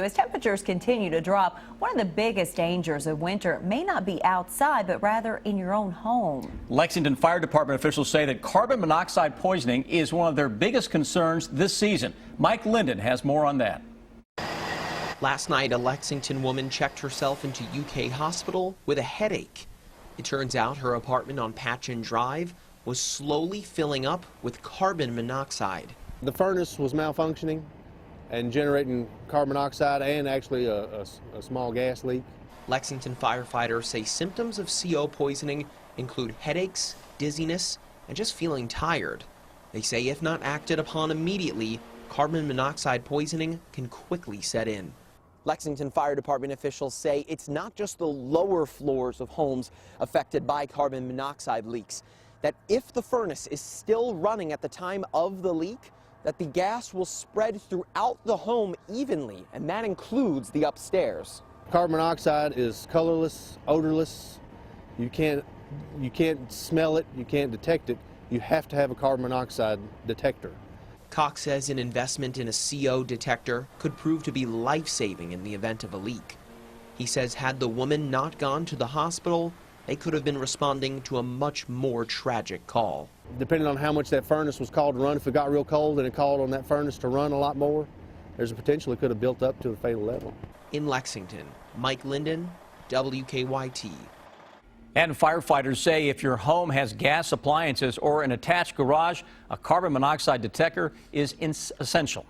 As temperatures continue to drop, one of the biggest dangers of winter may not be outside, but rather in your own home. Lexington Fire Department officials say that carbon monoxide poisoning is one of their biggest concerns this season. Mike Linden has more on that. Last night, a Lexington woman checked herself into UK hospital with a headache. It turns out her apartment on Patchen Drive was slowly filling up with carbon monoxide. The furnace was malfunctioning and generating carbon monoxide and actually a small gas leak. Lexington firefighters say symptoms of CO poisoning include headaches, dizziness, and just feeling tired. They say if not acted upon immediately, carbon monoxide poisoning can quickly set in. Lexington Fire Department officials say it's not just the lower floors of homes affected by carbon monoxide leaks, that if the furnace is still running at the time of the leak, that the gas will spread throughout the home evenly, and that includes the upstairs. Carbon monoxide is colorless, odorless. You can't smell it, you can't detect it. You have to have a carbon monoxide detector. Cox says an investment in a CO detector could prove to be life-saving in the event of a leak. He says had the woman not gone to the hospital, they could have been responding to a much more tragic call. Depending on how much that furnace was called to run, if it got real cold and it called on that furnace to run a lot more, there's a potential it could have built up to a fatal level. In Lexington, Mike Linden, WKYT. And firefighters say if your home has gas appliances or an attached garage, a carbon monoxide detector is essential.